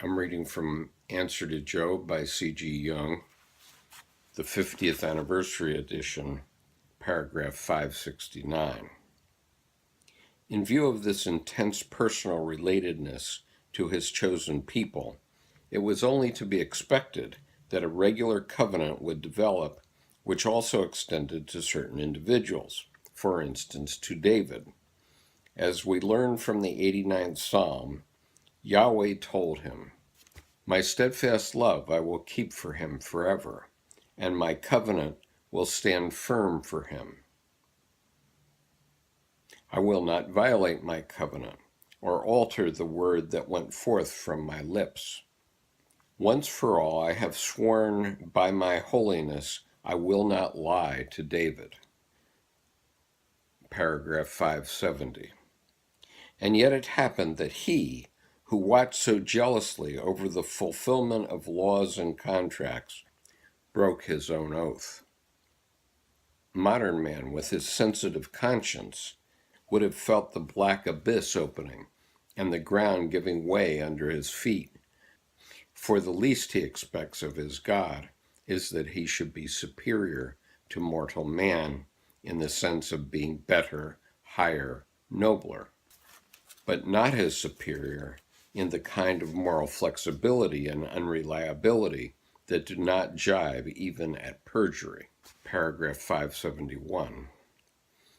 I'm reading from Answer to Job by C.G. Jung, the 50th anniversary edition, paragraph 569. In view of this intense personal relatedness to his chosen people, it was only to be expected that a regular covenant would develop, which also extended to certain individuals, for instance, to David. As we learn from the 89th Psalm, Yahweh told him, "My steadfast love I will keep for him forever, and my covenant will stand firm for him. I will not violate my covenant or alter the word that went forth from my lips. Once for all I have sworn by my holiness I will not lie to David." Paragraph 570. And yet it happened that he, who watched so jealously over the fulfillment of laws and contracts, broke his own oath. Modern man, with his sensitive conscience, would have felt the black abyss opening and the ground giving way under his feet, for the least he expects of his God is that he should be superior to mortal man in the sense of being better, higher, nobler, but not his superior in the kind of moral flexibility and unreliability that do not jibe even at perjury. Paragraph 571.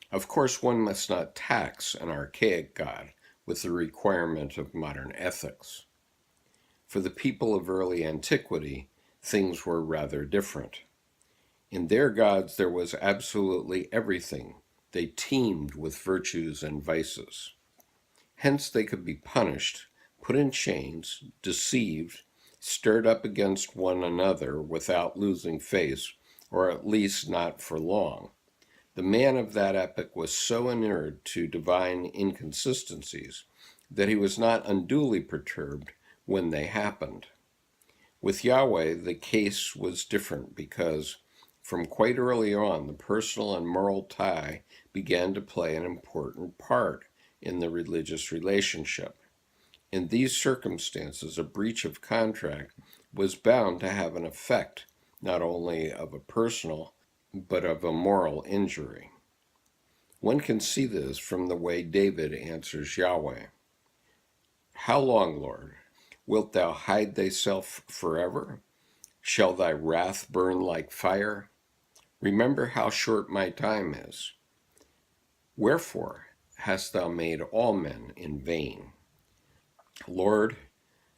Of course, one must not tax an archaic God with the requirement of modern ethics. For the people of early antiquity, things were rather different. In their gods there was absolutely everything. They teemed with virtues and vices. Hence they could be punished, put in chains, deceived, stirred up against one another without losing face, or at least not for long. The man of that epoch was so inured to divine inconsistencies that he was not unduly perturbed when they happened. With Yahweh, the case was different because, from quite early on, the personal and moral tie began to play an important part in the religious relationship. In these circumstances, a breach of contract was bound to have an effect not only of a personal, but of a moral injury. One can see this from the way David answers Yahweh. "How long, Lord? Wilt thou hide thyself forever? Shall thy wrath burn like fire? Remember how short my time is. Wherefore hast thou made all men in vain? Lord,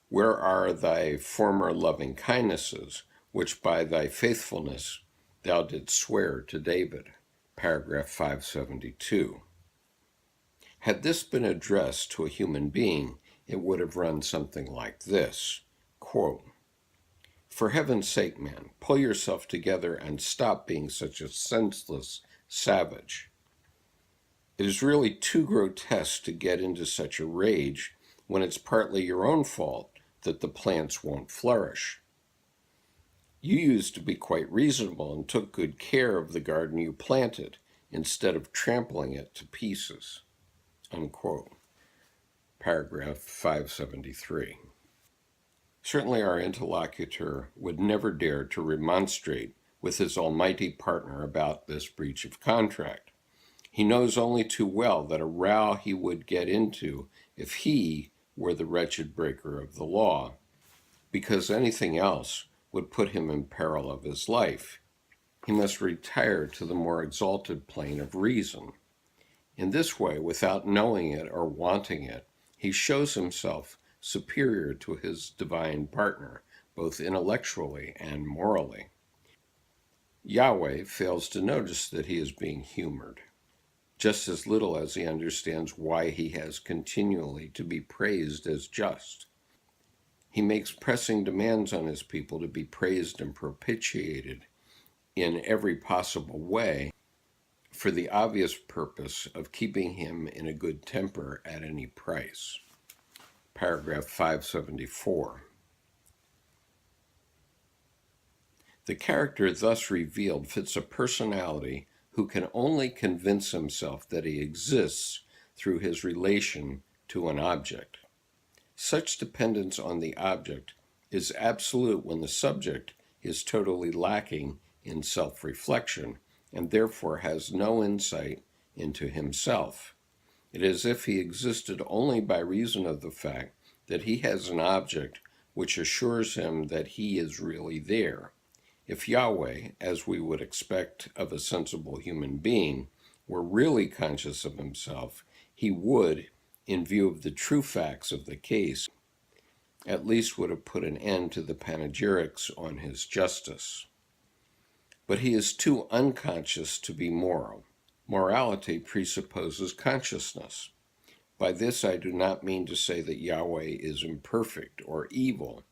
where are thy former loving kindnesses, which by thy faithfulness thou didst swear to David?" Paragraph 572. Had this been addressed to a human being, it would have run something like this, quote, "For heaven's sake, man, pull yourself together and stop being such a senseless savage. It is really too grotesque to get into such a rage when it's partly your own fault that the plants won't flourish. You used to be quite reasonable and took good care of the garden you planted instead of trampling it to pieces." Unquote. Paragraph 573. Certainly our interlocutor would never dare to remonstrate with his almighty partner about this breach of contract. He knows only too well that a row he would get into if he were the wretched breaker of the law, because anything else would put him in peril of his life. He must retire to the more exalted plane of reason. In this way, without knowing it or wanting it, he shows himself superior to his divine partner, both intellectually and morally. Yahweh fails to notice that he is being humored, just as little as he understands why he has continually to be praised as just. He makes pressing demands on his people to be praised and propitiated in every possible way for the obvious purpose of keeping him in a good temper at any price. Paragraph 574. The character thus revealed fits a personality who can only convince himself that he exists through his relation to an object. Such dependence on the object is absolute when the subject is totally lacking in self-reflection and therefore has no insight into himself. It is as if he existed only by reason of the fact that he has an object which assures him that he is really there. If Yahweh, as we would expect of a sensible human being, were really conscious of himself, he would, in view of the true facts of the case, at least would have put an end to the panegyrics on his justice. But he is too unconscious to be moral. Morality presupposes consciousness. By this I do not mean to say that Yahweh is imperfect or evil,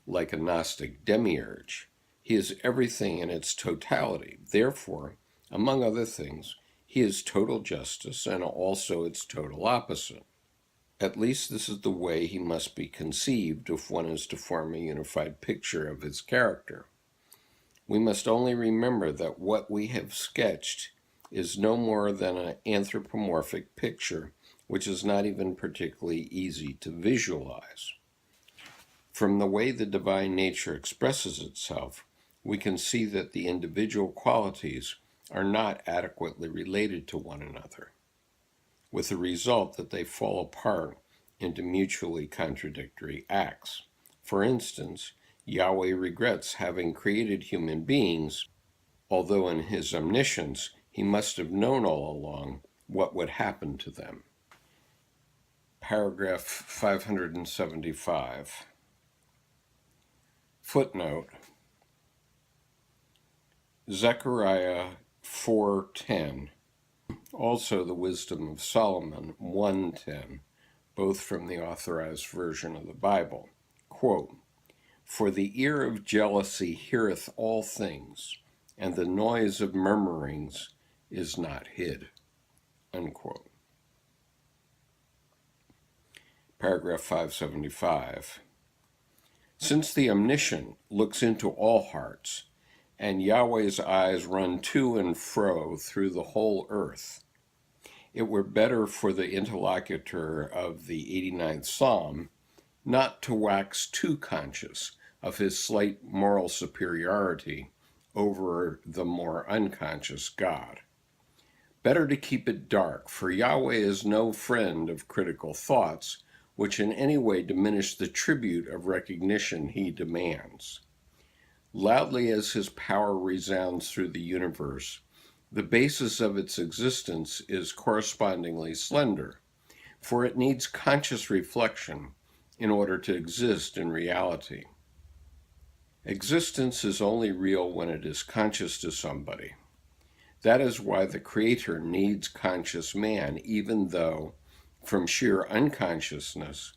like a Gnostic demiurge. He is everything in its totality. Therefore, among other things, he is total justice and also its total opposite. At least this is the way he must be conceived if one is to form a unified picture of his character. We must only remember that what we have sketched is no more than an anthropomorphic picture, which is not even particularly easy to visualize. From the way the divine nature expresses itself, we can see that the individual qualities are not adequately related to one another, with the result that they fall apart into mutually contradictory acts. For instance, Yahweh regrets having created human beings, although in his omniscience he must have known all along what would happen to them. Paragraph 575. Footnote: Zachariah 4:10, also the Wisdom of Solomon 1:10, both from the Authorized Version of the Bible. Quote, "For the ear of jealousy heareth all things, and the noise of murmurings is not hid." Unquote. Paragraph 575. Since the Omniscient looks into all hearts, and Yahweh's eyes run to and fro through the whole earth, it were better for the interlocutor of the 89th Psalm not to wax too conscious of his slight moral superiority over the more unconscious God. Better to keep it dark, for Yahweh is no friend of critical thoughts which in any way diminish the tribute of recognition he demands. Loudly as his power resounds through the universe, the basis of its existence is correspondingly slender, for it needs conscious reflection in order to exist in reality. Existence is only real when it is conscious to somebody. That is why the Creator needs conscious man, even though, from sheer unconsciousness,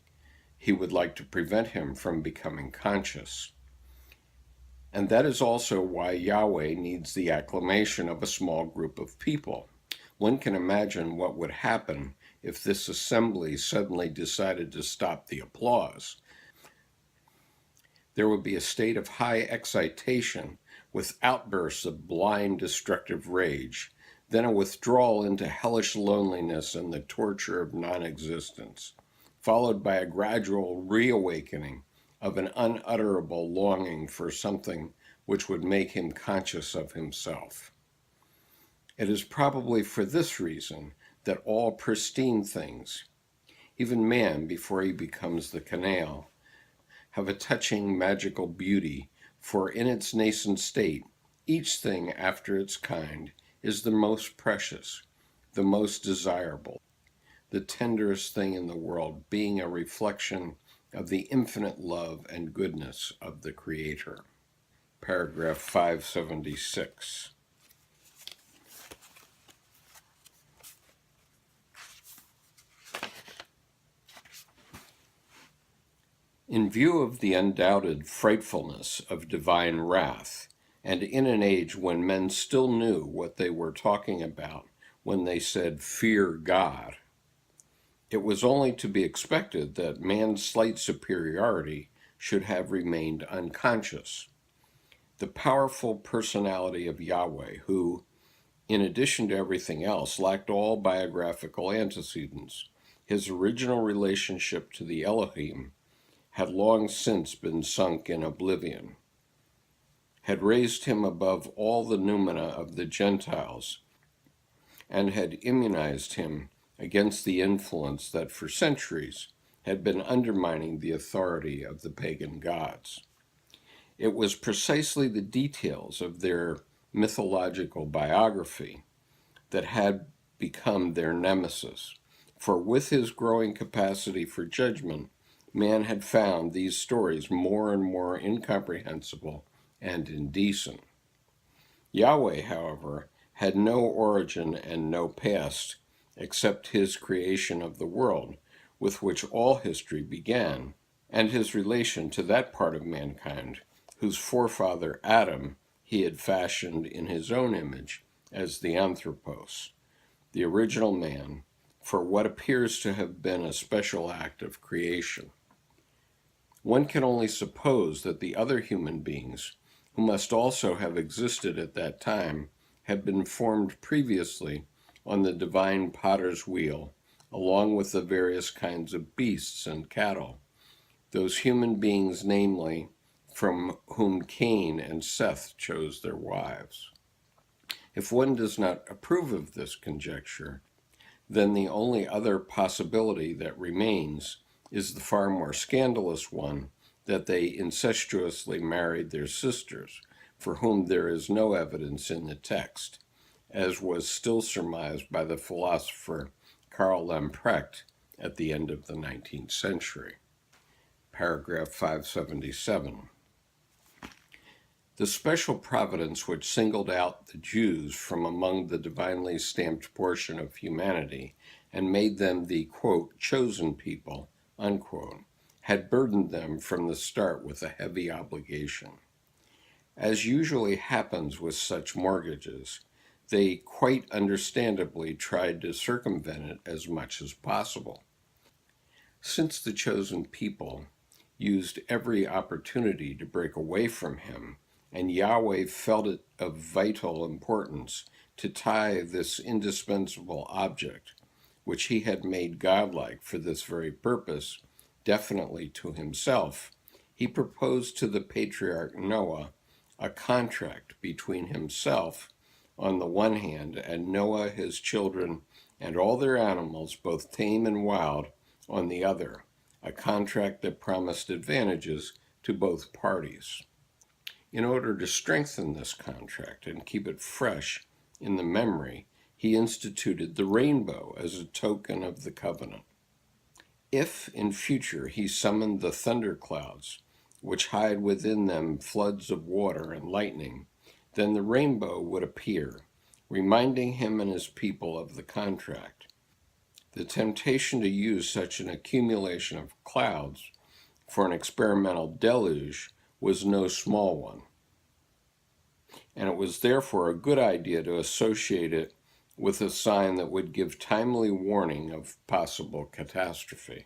he would like to prevent him from becoming conscious. And that is also why Yahweh needs the acclamation of a small group of people. One can imagine what would happen if this assembly suddenly decided to stop the applause. There would be a state of high excitation with outbursts of blind, destructive rage, then a withdrawal into hellish loneliness and the torture of non-existence, followed by a gradual reawakening of an unutterable longing for something which would make him conscious of himself. It is probably for this reason that all pristine things, even man before he becomes the canal, have a touching magical beauty, for in its nascent state, each thing after its kind is the most precious, the most desirable, the tenderest thing in the world, being a reflection of the infinite love and goodness of the Creator. Paragraph 576. In view of the undoubted frightfulness of divine wrath, and in an age when men still knew what they were talking about when they said, "Fear God," it was only to be expected that man's slight superiority should have remained unconscious. The powerful personality of Yahweh, who, in addition to everything else, lacked all biographical antecedents, his original relationship to the Elohim had long since been sunk in oblivion, had raised him above all the noumena of the Gentiles, and had immunized him against the influence that for centuries had been undermining the authority of the pagan gods. It was precisely the details of their mythological biography that had become their nemesis, for with his growing capacity for judgment, man had found these stories more and more incomprehensible and indecent. Yahweh, however, had no origin and no past except his creation of the world, with which all history began, and his relation to that part of mankind whose forefather Adam he had fashioned in his own image as the Anthropos, the original man, for what appears to have been a special act of creation. One can only suppose that the other human beings, who must also have existed at that time, had been formed previously on the divine potter's wheel, along with the various kinds of beasts and cattle, those human beings, namely, from whom Cain and Seth chose their wives. If one does not approve of this conjecture, then the only other possibility that remains is the far more scandalous one that they incestuously married their sisters, for whom there is no evidence in the text, as was still surmised by the philosopher Karl Lamprecht at the end of the 19th century. Paragraph 577. The special providence which singled out the Jews from among the divinely stamped portion of humanity and made them the, quote, chosen people, unquote, had burdened them from the start with a heavy obligation. As usually happens with such mortgages, they quite understandably tried to circumvent it as much as possible. Since the chosen people used every opportunity to break away from him, and Yahweh felt it of vital importance to tie this indispensable object, which he had made godlike for this very purpose, definitely to himself, he proposed to the patriarch Noah a contract between himself on the one hand and Noah, his children, and all their animals, both tame and wild, on the other, a contract that promised advantages to both parties. In order to strengthen this contract and keep it fresh in the memory, he instituted the rainbow as a token of the covenant. If in future he summoned the thunderclouds, which hide within them floods of water and lightning, then the rainbow would appear, reminding him and his people of the contract. The temptation to use such an accumulation of clouds for an experimental deluge was no small one, and it was therefore a good idea to associate it with a sign that would give timely warning of possible catastrophe.